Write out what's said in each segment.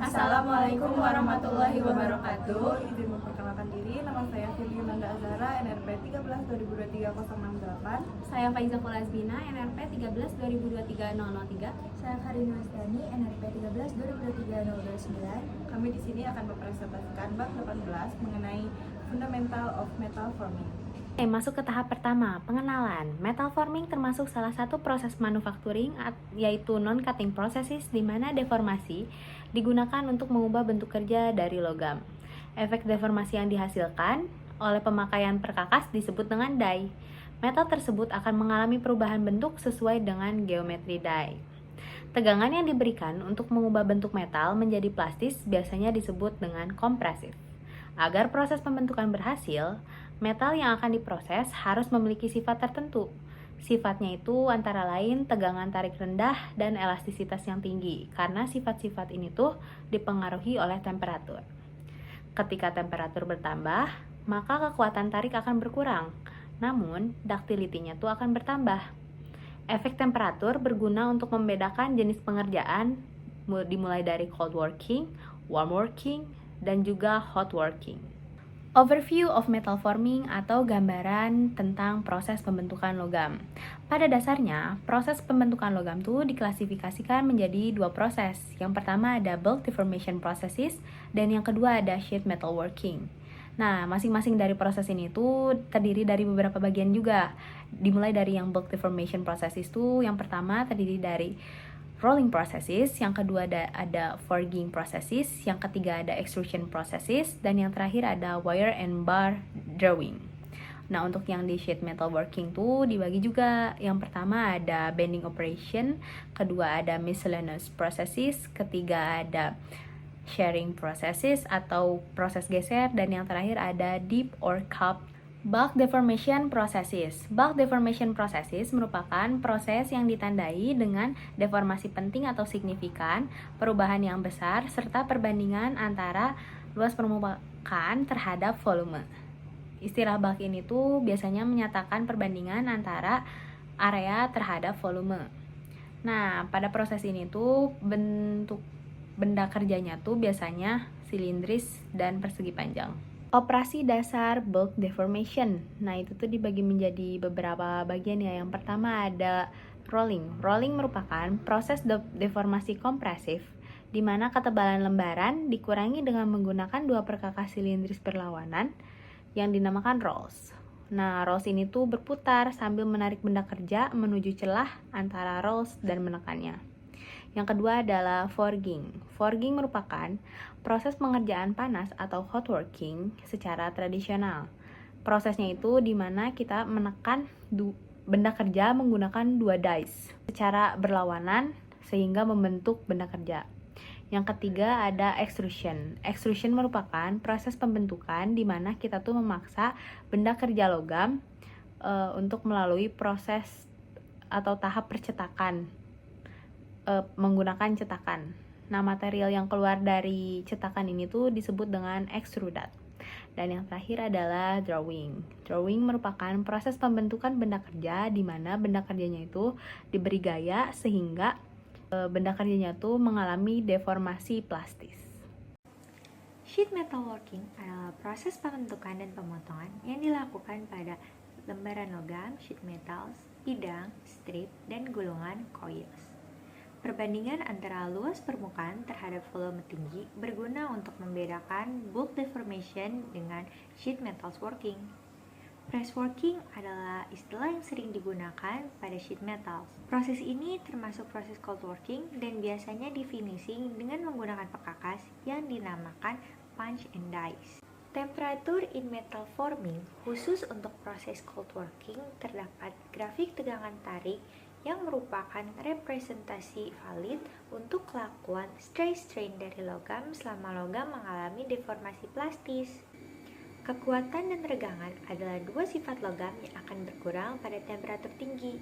Assalamualaikum warahmatullahi wabarakatuh. Izin memperkenalkan diri, nama saya Firly Nanda Azhara, NRP 13/2023-068. Saya Faiza Azbina, NRP 13/2023-003. Saya Karin Wastiani, NRP 13/2023-029. Kami di sini akan mempresentasikan bab 18 mengenai Fundamental of Metal Forming. Masuk ke tahap pertama, pengenalan. Metal forming termasuk salah satu proses manufacturing, yaitu non-cutting processes, di mana deformasi digunakan untuk mengubah bentuk kerja dari logam. Efek deformasi yang dihasilkan oleh pemakaian perkakas disebut dengan die. Metal tersebut akan mengalami perubahan bentuk sesuai dengan geometri die. Tegangan yang diberikan untuk mengubah bentuk metal menjadi plastis biasanya disebut dengan kompresif. Agar proses pembentukan berhasil, metal yang akan diproses harus memiliki sifat tertentu. Sifatnya itu antara lain tegangan tarik rendah dan elastisitas yang tinggi, karena sifat-sifat ini tuh dipengaruhi oleh temperatur. Ketika temperatur bertambah, maka kekuatan tarik akan berkurang, namun ductility-nya tuh akan bertambah. Efek temperatur berguna untuk membedakan jenis pengerjaan, dimulai dari cold working, warm working, dan juga hot working. Overview of metal forming atau gambaran tentang proses pembentukan logam. Pada dasarnya, proses pembentukan logam itu diklasifikasikan menjadi dua proses. Yang pertama ada bulk deformation processes dan yang kedua ada sheet metal working. Nah, masing-masing dari proses ini tuh terdiri dari beberapa bagian juga. Dimulai dari yang bulk deformation processes itu yang pertama terdiri dari rolling processes, yang kedua ada forging processes, yang ketiga ada extrusion processes, dan yang terakhir ada wire and bar drawing. Nah, untuk yang di sheet metal working tuh dibagi juga. Yang pertama ada bending operation, kedua ada miscellaneous processes, ketiga ada shearing processes atau proses geser, dan yang terakhir ada dip or cup. Bulk deformation processes. Bulk deformation processes merupakan proses yang ditandai dengan deformasi penting atau signifikan, perubahan yang besar, serta perbandingan antara luas permukaan terhadap volume. Istilah bulk ini tuh biasanya menyatakan perbandingan antara area terhadap volume. Nah, pada proses ini tuh bentuk benda kerjanya tuh biasanya silindris dan persegi panjang. Operasi dasar bulk deformation. Nah, itu tuh dibagi menjadi beberapa bagian ya. Yang pertama ada rolling. Rolling merupakan proses deformasi kompresif di mana ketebalan lembaran dikurangi dengan menggunakan dua perkakas silindris berlawanan yang dinamakan rolls. Nah, rolls ini tuh berputar sambil menarik benda kerja menuju celah antara rolls dan menekannya. Yang kedua adalah forging. Forging merupakan proses pengerjaan panas atau hot working secara tradisional. Prosesnya itu di mana kita menekan benda kerja menggunakan dua dies secara berlawanan sehingga membentuk benda kerja. Yang ketiga ada extrusion. Extrusion merupakan proses pembentukan di mana kita tuh memaksa benda kerja logam untuk melalui proses atau tahap percetakan menggunakan cetakan. Nah, material yang keluar dari cetakan ini tuh disebut dengan extrudat. Dan yang terakhir adalah drawing. Drawing merupakan proses pembentukan benda kerja di mana benda kerjanya itu diberi gaya sehingga benda kerjanya tuh mengalami deformasi plastis. Sheet metal working adalah proses pembentukan dan pemotongan yang dilakukan pada lembaran logam, sheet metals, bidang, strip, dan gulungan coils. Perbandingan antara luas permukaan terhadap volume tinggi berguna untuk membedakan bulk deformation dengan sheet metals working. Press working adalah istilah yang sering digunakan pada sheet metals. Proses ini termasuk proses cold working dan biasanya di finishing dengan menggunakan perkakas yang dinamakan punch and dies. Temperatur in metal forming khusus untuk proses cold working terdapat grafik tegangan tarik yang merupakan representasi valid untuk kelakuan strain dari logam selama logam mengalami deformasi plastis. Kekuatan dan regangan adalah dua sifat logam yang akan berkurang pada temperatur tinggi.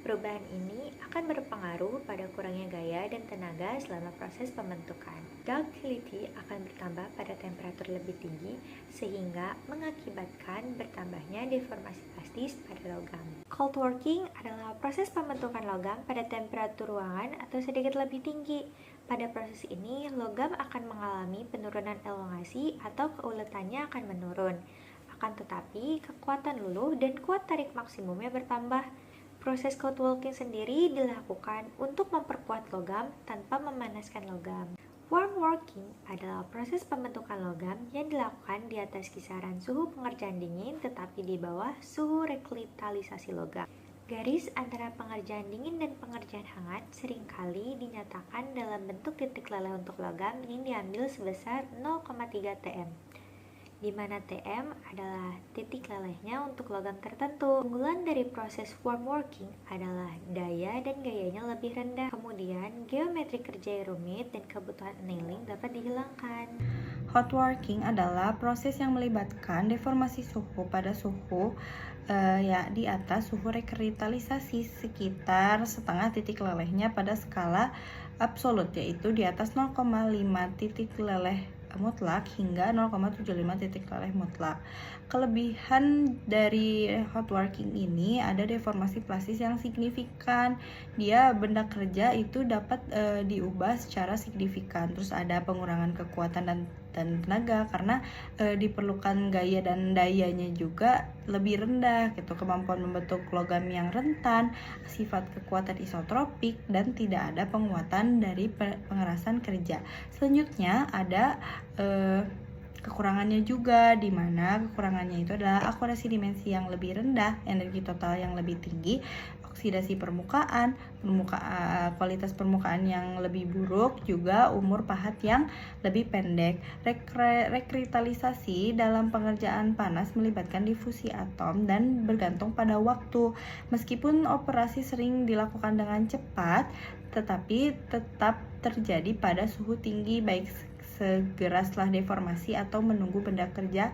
Perubahan ini akan berpengaruh pada kurangnya gaya dan tenaga selama proses pembentukan. Ductility akan bertambah pada temperatur lebih tinggi sehingga mengakibatkan bertambahnya deformasi plastis pada logam. Cold working adalah proses pembentukan logam pada temperatur ruangan atau sedikit lebih tinggi. Pada proses ini, logam akan mengalami penurunan elongasi atau keuletannya akan menurun. Akan tetapi, kekuatan luluh dan kuat tarik maksimumnya bertambah. Proses cold working sendiri dilakukan untuk memperkuat logam tanpa memanaskan logam. Warm working adalah proses pembentukan logam yang dilakukan di atas kisaran suhu pengerjaan dingin tetapi di bawah suhu rekristalisasi logam. Garis antara pengerjaan dingin dan pengerjaan hangat seringkali dinyatakan dalam bentuk titik leleh untuk logam yang diambil sebesar 0,3 tm, di mana Tm adalah titik lelehnya untuk logam tertentu. Keunggulan dari proses warm working adalah daya dan gayanya lebih rendah. Kemudian, geometri kerja yang rumit dan kebutuhan annealing dapat dihilangkan. Hot working adalah proses yang melibatkan deformasi suhu pada suhu di atas suhu rekristalisasi sekitar setengah titik lelehnya pada skala absolut, yaitu di atas 0,5 titik leleh mutlak hingga 0,75 titik leleh mutlak. Kelebihan dari hot working ini ada deformasi plastis yang signifikan. Benda kerja itu dapat diubah secara signifikan. Terus ada pengurangan kekuatan dan tenaga karena diperlukan gaya dan dayanya juga lebih rendah gitu. Kemampuan membentuk logam yang rentan, sifat kekuatan isotropik, dan tidak ada penguatan dari pengerasan kerja. Selanjutnya ada kekurangannya juga, di mana kekurangannya itu adalah akurasi dimensi yang lebih rendah, energi total yang lebih tinggi, oksidasi permukaan, kualitas permukaan yang lebih buruk, juga umur pahat yang lebih pendek. Rekristalisasi dalam pengerjaan panas melibatkan difusi atom dan bergantung pada waktu. Meskipun operasi sering dilakukan dengan cepat, tetapi tetap terjadi pada suhu tinggi, baik segera setelah deformasi atau menunggu benda kerja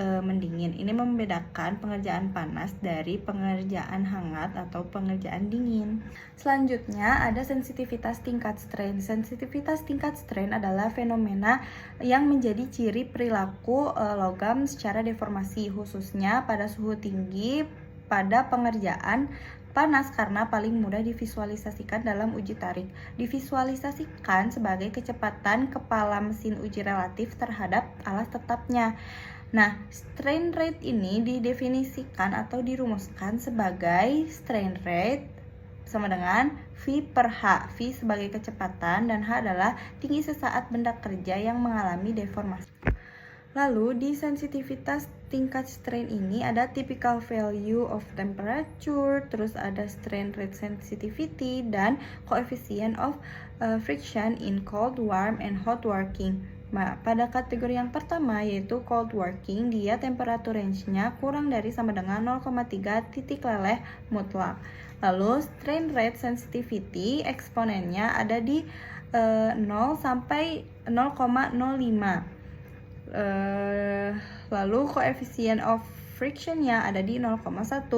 mendingin. Ini membedakan pengerjaan panas dari pengerjaan hangat atau pengerjaan dingin. Selanjutnya ada sensitivitas tingkat strain. Sensitivitas tingkat strain adalah fenomena yang menjadi ciri perilaku logam secara deformasi, khususnya pada suhu tinggi pada pengerjaan panas karena paling mudah divisualisasikan dalam uji tarik. Divisualisasikan sebagai kecepatan kepala mesin uji relatif terhadap alas tetapnya. Nah, strain rate ini didefinisikan atau dirumuskan sebagai strain rate sama dengan V per H. V sebagai kecepatan dan H adalah tinggi sesaat benda kerja yang mengalami deformasi. Lalu di sensitivitas tingkat strain ini ada typical value of temperature, terus ada strain rate sensitivity, dan coefficient of friction in cold, warm, and hot working. Nah, pada kategori yang pertama yaitu cold working, dia temperatur range-nya kurang dari sama dengan 0,3 titik leleh mutlak. Lalu strain rate sensitivity eksponennya ada di 0 sampai 0,05. Lalu koefisien of friction-nya ada di 0,1.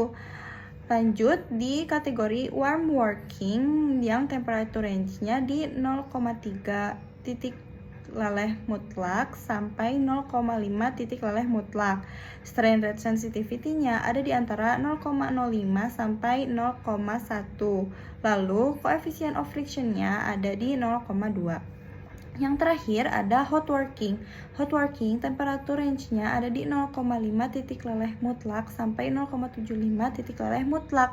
Lanjut di kategori warm working yang temperature range-nya di 0,3 titik leleh mutlak sampai 0,5 titik leleh mutlak. Strain rate sensitivity-nya ada di antara 0,05 sampai 0,1. Lalu koefisien of friction-nya ada di 0,2. Yang terakhir ada hot working. Hot working temperatur range-nya ada di 0,5 titik leleh mutlak sampai 0,75 titik leleh mutlak.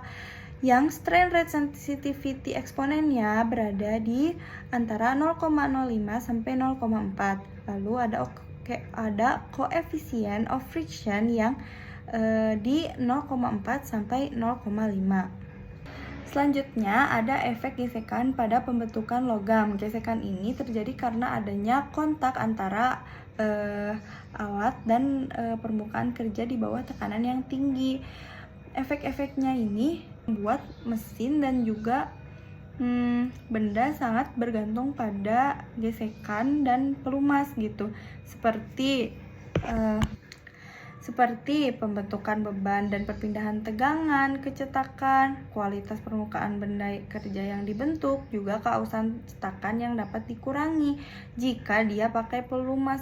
Yang strain rate sensitivity eksponennya berada di antara 0,05 sampai 0,4. Lalu ada koefisien of friction yang di 0,4 sampai 0,5. Selanjutnya ada efek gesekan pada pembentukan logam. Gesekan ini terjadi karena adanya kontak antara alat dan permukaan kerja di bawah tekanan yang tinggi. Efek-efeknya ini membuat mesin dan juga benda sangat bergantung pada gesekan dan pelumas gitu. Seperti seperti pembentukan beban dan perpindahan tegangan, kecetakan, kualitas permukaan benda kerja yang dibentuk, juga keausan cetakan yang dapat dikurangi jika dia pakai pelumas,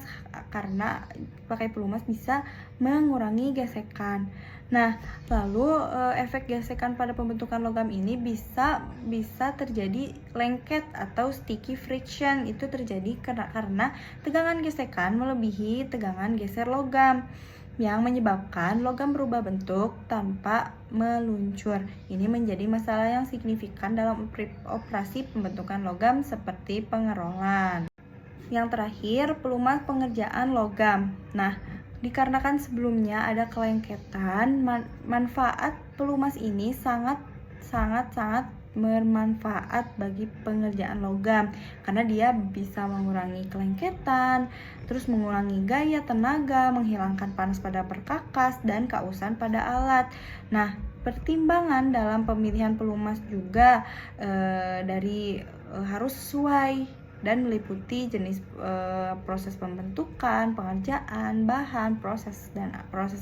karena pakai pelumas bisa mengurangi gesekan. Nah, lalu efek gesekan pada pembentukan logam ini bisa terjadi lengket atau sticky friction. Itu terjadi karena tegangan gesekan melebihi tegangan geser logam, yang menyebabkan logam berubah bentuk tanpa meluncur. Ini menjadi masalah yang signifikan dalam operasi pembentukan logam seperti pengerolan. Yang terakhir, pelumas pengerjaan logam. Nah, dikarenakan sebelumnya ada kelengketan, manfaat pelumas ini sangat bermanfaat bagi pengerjaan logam karena dia bisa mengurangi kelengketan, terus mengurangi gaya tenaga, menghilangkan panas pada perkakas dan keausan pada alat. Nah, pertimbangan dalam pemilihan pelumas juga harus sesuai dan meliputi jenis proses pembentukan, pengerjaan, bahan, proses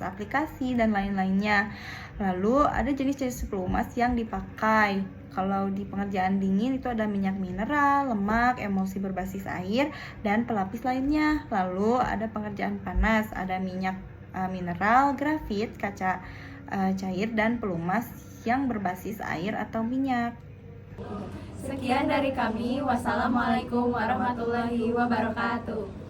aplikasi dan lain-lainnya. Lalu ada jenis-jenis pelumas yang dipakai. Kalau di pengerjaan dingin itu ada minyak mineral, lemak, emulsi berbasis air, dan pelapis lainnya. Lalu ada pengerjaan panas, ada minyak mineral, grafit, kaca cair, dan pelumas yang berbasis air atau minyak. Sekian dari kami. Wassalamualaikum warahmatullahi wabarakatuh.